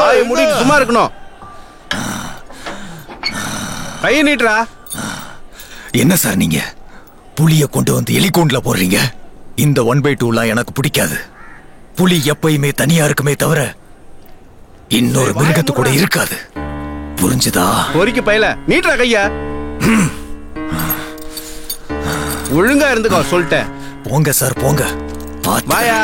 வாயை மூடிட்டு சும்மா இருக்கணும். கையை நீட்டுறா. என்ன சார் நீங்க புலிய கொண்டு வந்து எலிகூண்ட்ல போடுறீங்க? இந்த 1/2 எனக்கு பிடிக்காது. புலி எப்பயுமே தனியா இருக்குமே தவிர இன்னொரு மிருகத்து கூட இருக்காது. புரிஞ்சுதா? பொறிக்கு பையல நீட்டுறா கையா. ஒழுங்கா இருந்துக்கோ சொல்லிட்டேன். போங்க சார் போங்க. வாயா.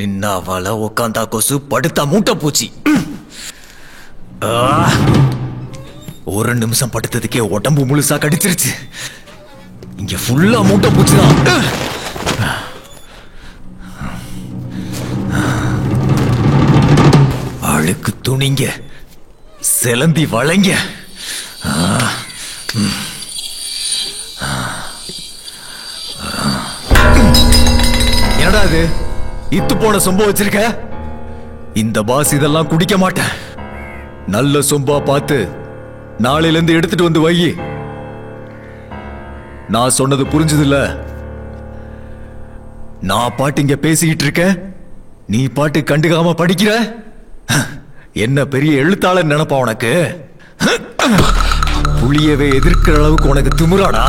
நின்னாவால உக்காந்தா கொசு, படுத்தா மூட்டை பூச்சி. ஒரு நிமிஷம் படுத்ததுக்கே உடம்பு முழுசா கடிச்சிருச்சு. இங்க ஃபுல்லா மூட்டை பூச்சிதான். அழுக்கு துணிங்க, சிலந்தி வளைங்க. என்னடா இது இத்து போன சொம்ப வச்சிருக்க? இந்த பாஸ் இதெல்லாம் குடிக்க மாட்டேன். நல்ல சொம்பா பார்த்து நாளையில இருந்து எடுத்துட்டு வந்து வை. நான் சொன்னது புரிஞ்சதில்ல? நான் பாட்டு இங்க பேசிக்கிட்டு இருக்கேன், நீ பாட்டு கண்டுக்காம படிக்கிற. என்ன பெரிய எழுத்தாளர் நினைப்பா உனக்கு? புலியவே எதிர்க்கிற அளவுக்கு உனக்கு திமிராடா?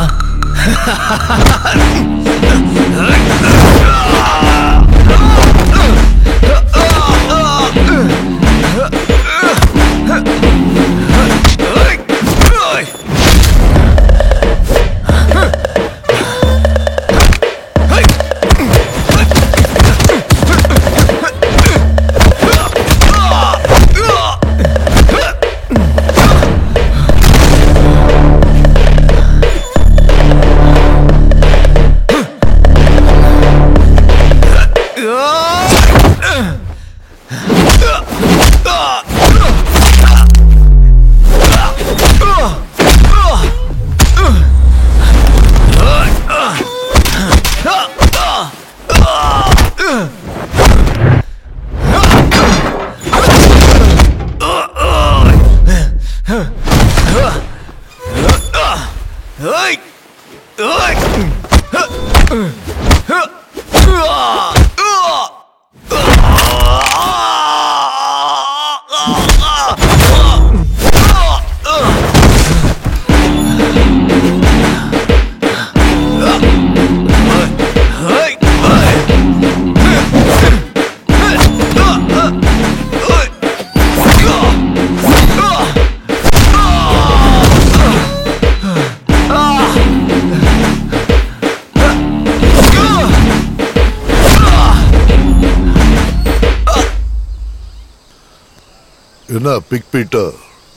என்ன பிக் பீட்டர்?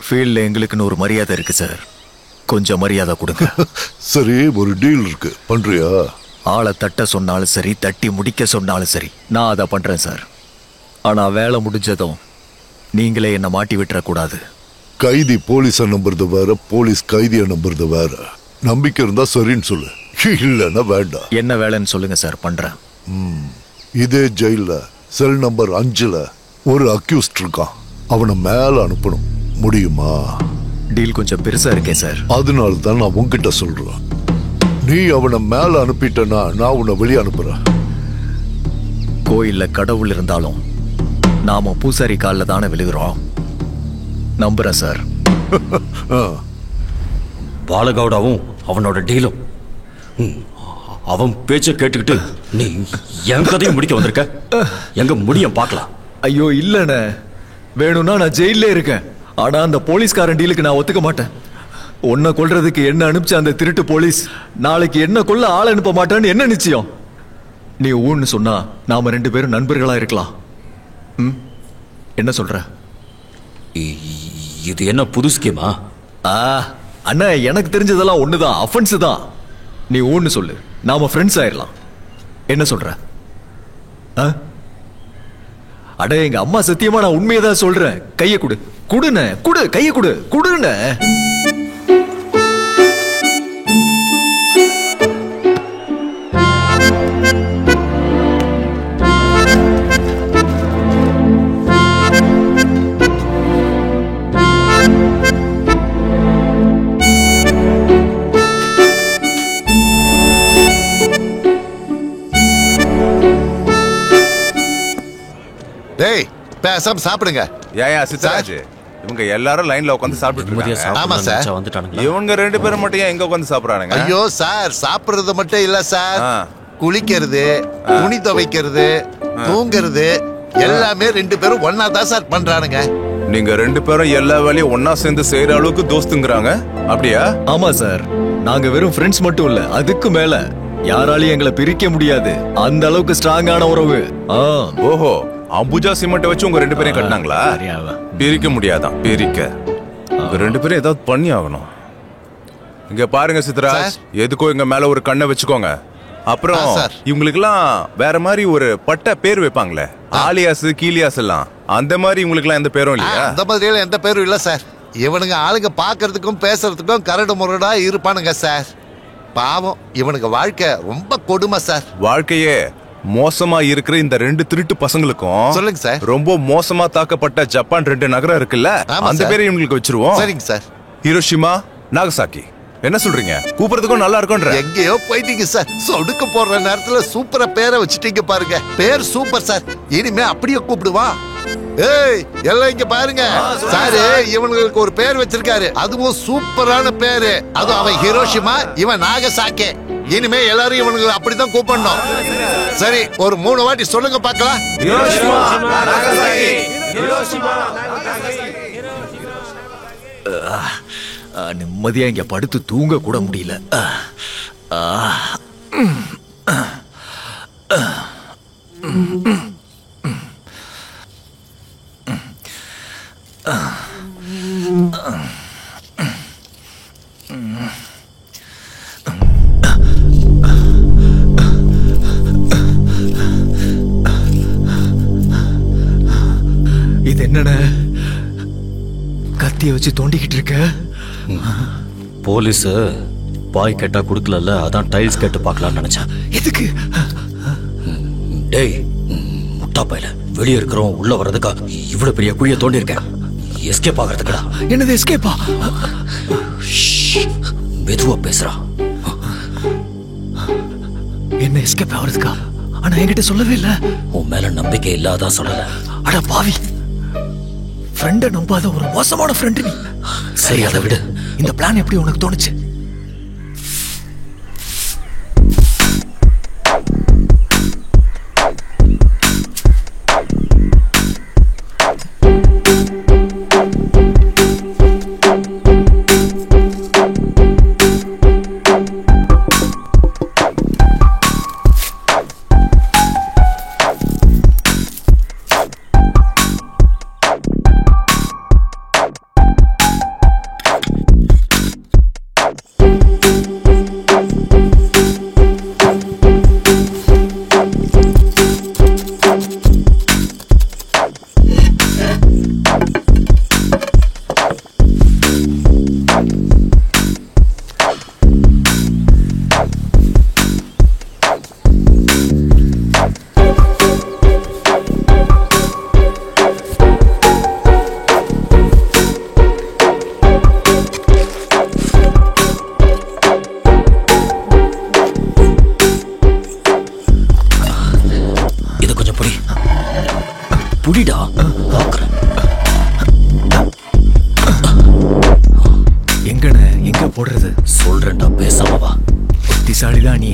ஃபீல்ட்ல எங்களுக்குன்னு ஒரு மரியாதை இருக்கு சார், கொஞ்சம் மரியாதை கொடுங்க. சரி, ஒரு டீல் இருக்கு, பண்றியா? ஆளை தட்ட சொன்னாலும் சரி, தட்டி முடிக்க சொன்னாலும் சரி, நான் அதை பண்றேன் சார். ஆனா வேலை முடிஞ்சதும் நீங்களே என்ன மாட்டி விட்டுறக்கூடாது. கைதி போலீஸை நம்புறது வேற, போலீஸ் கைதியை நம்புறது வேற. நம்பிக்கை இருந்தா சரின்னு சொல்லு, இல்லைன்னா வேண்டாம். என்ன வேலைன்னு சொல்லுங்க சார், பண்றேன். இதே ஜெயில செல் நம்பர் 5ல ஒரு அக்யூஸ்ட் இருக்கான், அவனை மேல அனுப்பணும். முடியுமா? டீல் கொஞ்சம் பெருசா இருக்கே சார். அதனால தான் நான் உன்கிட்ட சொல்றேன். நீ அவனை மேல அனுப்பிட்டனா நான் உன்னை வெளியே அனுப்புறேன். கோயில்ல கடவுள் இருந்தாலும் நாம பூசாரி காலில் தானே விழுகிறோம். நம்புறேன் சார். பாலகவுடாவும் அவனோட டீலும் அவன் பேச்ச கேட்டுக்கிட்டு நீ என் கதையை முடிக்க வந்திருக்க. எங்க முடியும் பார்க்கலாம். ஐயோ இல்லண்ணே, வேணும்னா நான் ஜெயிலே இருக்கேன். ஆனா அந்த போலீஸ்காரன் டீலுக்கு நான் ஒத்துக்க மாட்டேன். உன்னை கொல்றதுக்கு என்ன அனுப்பிச்ச அந்த திருட்டு போலீஸ் நாளைக்கு என்ன கொல்ல ஆள் அனுப்ப மாட்டான்னு என்ன நிச்சயம்? நீ ஊன்னு சொன்னா நாம 2 பேரும் நண்பர்களா இருக்கலாம். என்ன சொல்ற? இது என்ன புது ஸ்கீமா? அண்ணா, எனக்கு தெரிஞ்சதெல்லாம் ஒண்ணுதான், அஃபென்ஸ் தான். நீ ஊன்னு சொல்லு, நாம ஃப்ரெண்ட்ஸ் ஆயிரலாம். என்ன சொல்ற? அட, எங்க அம்மா சத்தியமா நான் உண்மையதான் சொல்றேன். கைய குடு. குடுன குடு, கைய குடு. குடுன. டேய், பேசாம சாப்பிடுங்க. ஏயா சித்தராஜ், இவங்க எல்லாரும் லைன்ல உட்கார்ந்து சாப்பிட்டுட்டு இருக்காங்க. ஆமா சார். இவங்க 2 பேரும் மட்டும் ஏன் எங்க உட்கார்ந்து சாப்பிடுறானுங்க? ஐயோ சார், சாப்பிடுறது மட்டும் இல்ல சார், குளிக்கிறது, துணி துவைக்கிறது, தூங்குறது எல்லாமே 2 பேரும் ஒன்னா தான் சார் பண்றானுங்க. நீங்க 2 பேரும் எல்லா வேலையும் ஒன்னா சேர்ந்து செய்யற அளவுக்கு தோஸ்துங்கறாங்க, அப்படியா? ஆமா சார், நாங்க வெறும் ஃப்ரெண்ட்ஸ் மட்டும் இல்ல, அதுக்கு மேல யாராலையும் எங்களை பிரிக்க முடியாது. அந்த அளவுக்கு ஸ்ட்ராங்கான உறவு. ஓஹோ, அம்புஜா சிமெண்ட் வச்சு உங்க 2 பேரையும் கட்டினாங்களா? பிரிக்க முடியாதான். பிரிக்க உங்க 2 பேரும் ஏதாவது பண்ணி ஆகணும். இங்க பாருங்க சித்ராஜ், எதுக்கோ எங்க மேல ஒரு கண்ணை வச்சுக்கோங்க. அப்புறம் இவங்களுக்கு எல்லாம் வேற மாதிரி ஒரு பட்ட பேர் வைப்பாங்களே, ஆலியாஸ் கீலியாஸ் எல்லாம், அந்த மாதிரி இவங்களுக்கு எல்லாம் எந்த பேரும் இல்லையா? அந்த மாதிரி எந்த பேரும் இல்ல சார். இவனுங்க ஆளுங்க பாக்குறதுக்கும் பேசுறதுக்கும் கரடு முரடா இருப்பானுங்க சார். பாவம், இவனுக்கு வாழ்க்கை ரொம்ப கொடுமை சார். வாழ்க்கையே மோசமா இருக்கிற இந்த 2 திருட்டு பசங்களுக்கும் சொல்லுங்க சார், ரொம்ப மோசமா தாக்கப்பட்ட ஜப்பான் 2 நகரம் இருக்குல்ல, அந்த பேரை இவங்களுக்கு வச்சிருவோம். சரிங்க சார். Hiroshima, Nagasaki. என்ன சொல்றீங்க? கூப்பிடுறதுக்கும் நல்லா இருக்கும்ன்ற. எங்கேயோ போயிட்டீங்க சார். சொடுக்க போடுற நேரத்துல சூப்பரா பேரை வச்சுட்டீங்க பாருங்க. பேர் சூப்பர் சார். இனிமே அப்படியே கூப்பிடுவான். ஏய், எல்லாம் இங்க பாருங்க சார், இவனுங்களுக்கு ஒரு பேர் வச்சிருக்காரு, அதுவும் சூப்பரான பேரு. அதுவும் அவன் ஹிரோஷிமா, இவன் நாகசாக்கி. இனிமே எல்லாரும் இவனுங்களை அப்படிதான் கூப்பிடணும். சரி, ஒரு 3 வாட்டி சொல்லுங்க பார்க்கலாம். நிம்மதியா இங்க படுத்து தூங்க கூட முடியல. இது என்னன்னு கத்திய வச்சு தோண்டிக்கிட்டு இருக்க? போலீஸ் பாய் கேட்டா குடுக்கல, அதான் டைல்ஸ் கேட்டு பார்க்கலாம்னு நினைச்சேன். எதுக்கு? டேய் முட்டா பையல, வெளியே இருக்கிறோம் உள்ள வர்றதுக்கா இவ்வளவு பெரிய குழிய தோண்டி இருக்கேன். எஸ்கேப் ஆகிறதுக்கடா. என்னது எஸ்கேப்பா? மெதுவா பேசுறா. என்ன எஸ்கேப் ஆகிறதுக்கா? ஆனா என்கிட்ட சொல்லவே இல்ல. உன் மேல நம்பிக்கை இல்லாதான் சொல்லல. அட பாவி, ஃப்ரெண்ட நம்பாத ஒரு மோசமான ஃப்ரெண்ட் நீ. சரி, அதை விடு. இந்த பிளான் எப்படி உனக்கு தோணுச்சு? புடிடா, பாக்குறேன். எங்க போடுறது? சொல்றேன்டா, பேசாம வா. புத்திசாலிதான் நீ.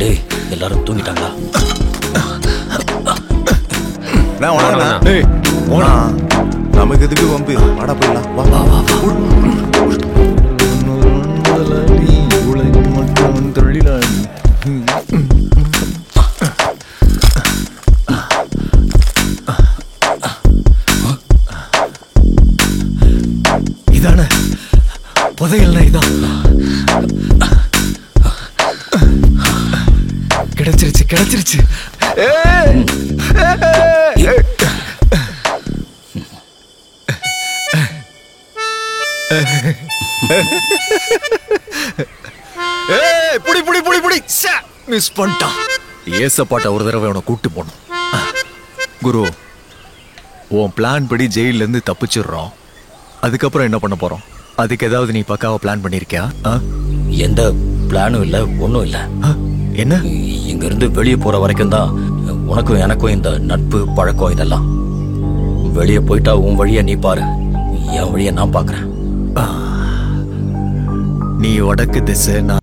டேய், எல்லாரும் தூங்கிட்டாங்களா? நமக்கு எதுக்கு வம்பு? வாடா போயிடலாம். வா வா வா வா. கிடைச்சிருச்சு. புடி புடி புடி புடி மிஸ் பண்ணிட்டான். ஏசப்பாட்ட ஒரு தடவை அவனை கூட்டு போனோம். குரு, உன் பிளான் படி ஜெயில இருந்து தப்பிச்சிடுறோம். அதுக்கப்புறம் என்ன பண்ண போறோம்? அதுக்கு ஏதாவது நீ பக்காவா பிளான் பண்ணிருக்கியா? எந்த பிளானும் இல்ல, ஒண்ணும் இல்ல. என்ன? இங்க இருந்து வெளியே போற வரைக்கும் தான் உனக்கும் எனக்கும் இந்த நட்பு பழக்கம் இதெல்லாம். வெளியே போயிட்டா உன் வழிய நீ பாரு, என் வழிய நான் பாக்குறேன். நீ வடக்கு திசை, நான்